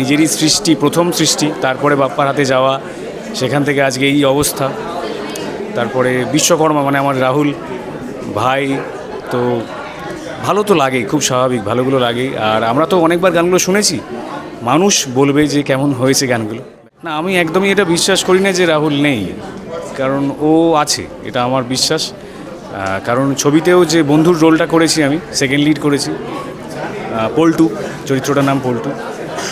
নিজেরই সৃষ্টি, প্রথম সৃষ্টি, তারপরে বাপ্পার হাতে যাওয়া, সেখান থেকে আজকে এই অবস্থা। তারপরে বিশ্বকর্মা মানে আমার রাহুল ভাই, তো ভালো তো লাগে, খুব স্বাভাবিক, ভালোগুলো লাগে। আর আমরা তো অনেকবার গানগুলো শুনেছি, মানুষ বলবে যে কেমন হয়েছে গানগুলো। না, আমি একদমই এটা বিশ্বাস করি না যে রাহুল নেই, কারণ ও আছে, এটা আমার বিশ্বাস। কারণ ছবিতেও যে বন্ধুর রোলটা করেছি, আমি সেকেন্ড লিড করেছি, পল্টু, চরিত্রটার নাম পল্টু।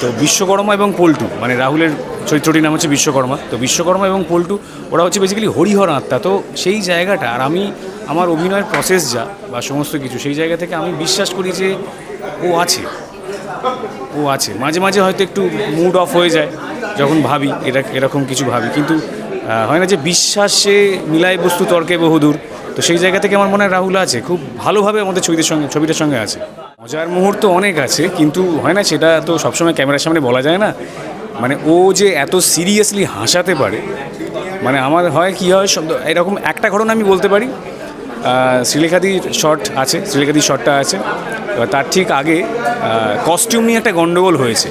তো বিশ্বকর্মা এবং পল্টু মানে রাহুলের চরিত্রটির নাম হচ্ছে বিশ্বকর্মা। তো বিশ্বকর্মা এবং পল্টু ওরা হচ্ছে বেসিক্যালি হরিহর আত্মা। তো সেই জায়গাটা, আর আমি আমার অভিনয়ের প্রসেস যা বা সমস্ত কিছু, সেই জায়গা থেকে আমি বিশ্বাস করি যে ও আছে, ও আছে। মাঝে মাঝে হয়তো একটু মুড অফ হয়ে যায় যখন ভাবি, এরকম কিছু ভাবি, কিন্তু হয় না যে বিশ্বাসে মিলায় বস্তু তর্কে বহুদূর। তো সেই জায়গা থেকে আমার মনে হয় রাহুল আছে, খুব ভালোভাবে আমাদের ছবিটার সঙ্গে আছে। মজার মুহূর্ত অনেক আছে, কিন্তু হয় না সেটা তো সবসময় ক্যামেরার সামনে বলা যায় না। মানে ও যে এত সিরিয়াসলি হাসাতে পারে, মানে আমার হয় কি হয়, এরকম একটা ঘটনা আমি বলতে পারি। শ্রীলেখাদির শট আছে, শ্রীলেখাদির শটটা আছে, এবার তার ঠিক আগে কস্টিউম নিয়ে একটা গণ্ডগোল হয়েছে,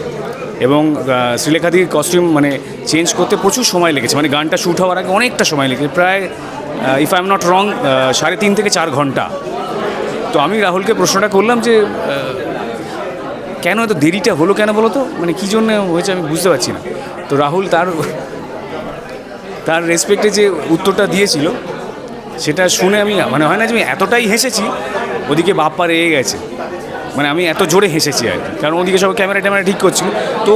এবং শ্রীলেখাদির কস্টিউম মানে চেঞ্জ করতে প্রচুর সময় লেগেছে। মানে গানটা শ্যুট হওয়ার আগে অনেকটা সময় লেগেছে, প্রায় if I am not wrong 3.5 থেকে 4 ঘন্টা। তো আমি রাহুলকে প্রশ্নটা করলাম যে কেন এত দেরিটা হলো, কেন বলো তো, মানে কী জন্য হয়েছে আমি বুঝতে পারছি না। তো রাহুল তার রেসপেক্টে যে উত্তরটা দিয়েছিল, সেটা শুনে আমি মানে হয় না যে আমি এতটাই হেসেছি, ওদিকে বাপ্পা রেগে গেছে, মানে আমি এত জোরে হেসেছি আর কি, কারণ ওদিকে সব ক্যামেরা ট্যামেরা ঠিক করছিল। তো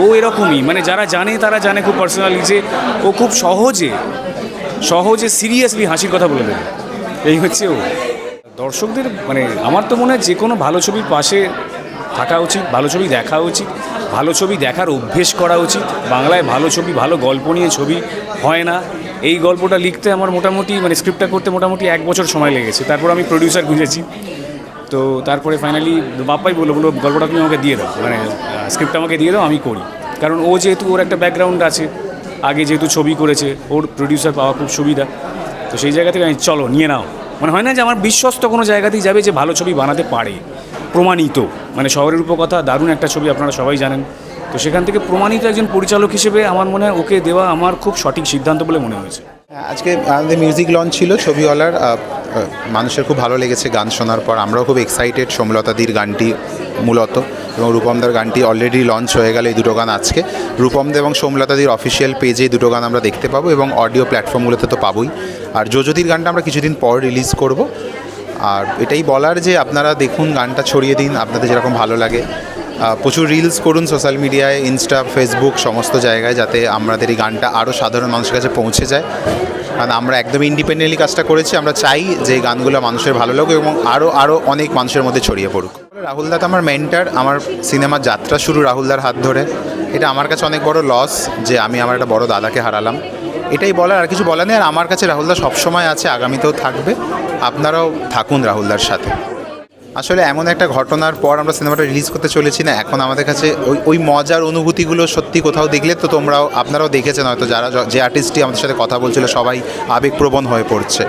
ও এরকমই মানে যারা জানে তারা জানে খুব পার্সোনালি, যে ও খুব সহজে সিরিয়াসলি হাসির কথা বলে দেবে, এই হচ্ছে ও। দর্শকদের মানে আমার তো মনে হয় যে কোনো ভালো ছবির পাশে থাকা উচিত, ভালো ছবি দেখা উচিত, ভালো ছবি দেখার অভ্যেস করা উচিত। বাংলায় ভালো ছবি, ভালো গল্প নিয়ে ছবি হয় না। এই গল্পটা লিখতে আমার মোটামুটি মানে স্ক্রিপ্টটা করতে মোটামুটি 1 বছর সময় লেগেছে। তারপর আমি প্রডিউসার খুঁজেছি, তো তারপরে ফাইনালি বাপ্পাই বললো গল্পটা তুমি আমাকে দিয়ে দাও, মানে স্ক্রিপ্টটা আমাকে দিয়ে দাও, আমি করি। কারণ ও যেহেতু ওর একটা ব্যাকগ্রাউন্ড আছে, আগে যেহেতু ছবি করেছে, ওর প্রডিউসার পাওয়া খুব সুবিধা। তো সেই জায়গা থেকে আমি চলো নিয়ে নাও, মানে হয় না যে আমার বিশ্বস্ত কোনো জায়গাতেই যাবে যে ভালো ছবি বানাতে পারে, প্রমাণিত। মানে শহরের উপকথা দারুণ একটা ছবি, আপনারা সবাই জানেন। তো সেখান থেকে প্রমাণিত একজন পরিচালক হিসেবে আমার মনে হয় ওকে দেওয়া আমার খুব সঠিক সিদ্ধান্ত বলে মনে হয়েছে। আজকে আমাদের মিউজিক লঞ্চ ছিল ছবিওয়ালার, মানুষের খুব ভালো লেগেছে গান শোনার পর। আমরাও খুব এক্সাইটেড সোমলতাদির গানটি মূলত, এবং রূপমদার গানটি অলরেডি লঞ্চ হয়ে গেল। এই দুটো গান আজকে রূপমদা এবং সোমলতাদির অফিসিয়াল পেজে দুটো গান আমরা দেখতে পাবো, এবং অডিও প্ল্যাটফর্মগুলোতে তো পাবোই। আর যোজদির গানটা আমরা কিছুদিন পর রিলিজ করব। আর এটাই বলার যে আপনারা দেখুন, গানটা ছড়িয়ে দিন আপনাদের যেরকম ভালো লাগে। প্রচুর রিলস করুন সোশ্যাল মিডিয়ায়, ইনস্টা, ফেসবুক, সমস্ত জায়গায়, যাতে আমাদের এই গানটা আরও সাধারণ মানুষের কাছে পৌঁছে যায়। কারণ আমরা একদম ইন্ডিপেন্ডেন্টলি কাজটা করেছি। আমরা চাই যে এই গানগুলো মানুষের ভালো লাগুক এবং আরও অনেক মানুষের মধ্যে ছড়িয়ে পড়ুক। রাহুলদা তো আমার মেন্টার, আমার সিনেমার যাত্রা শুরু রাহুলদার হাত ধরে। এটা আমার কাছে অনেক বড় লস যে আমি আমার একটা বড় দাদাকে হারালাম। এটাই বলার, আর কিছু বলা নেই। আর আমার কাছে রাহুলদা সবসময় আছে, আগামীতেও থাকবে। আপনারাও থাকুন রাহুলদার সাথে। আসলে এমন একটা ঘটনার পর আমরা সিনেমাটা রিলিজ করতে চলেছি না, এখন আমাদের কাছে ওই মজার অনুভূতিগুলো সত্যি কোথাও দেখলে তো আপনারাও দেখেছেন হয়তো, যে আর্টিস্টটি আমাদের সাথে কথা বলছিল সবাই আবেগপ্রবণ হয়ে পড়ছে।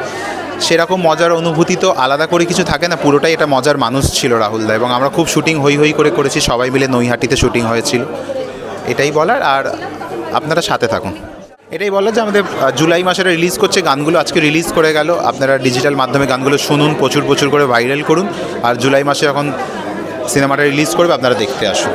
সেরকম মজার অনুভূতি তো আলাদা করে কিছু থাকে না, পুরোটাই এটা মজার মানুষ ছিল রাহুলদা। এবং আমরা খুব শুটিং হই করে করেছি, সবাই মিলে নৈহাটিতে শুটিং হয়েছিল। এটাই বলার, আর আপনারা সাথে থাকুন। এটাই বলার যে আমাদের জুলাই মাসে রিলিজ করছে, গানগুলো আজকে রিলিজ করে গেল। আপনারা ডিজিটাল মাধ্যমে গানগুলো শুনুন, প্রচুর করে ভাইরাল করুন। আর জুলাই মাসে যখন সিনেমাটা রিলিজ করবে আপনারা দেখতে আসুন।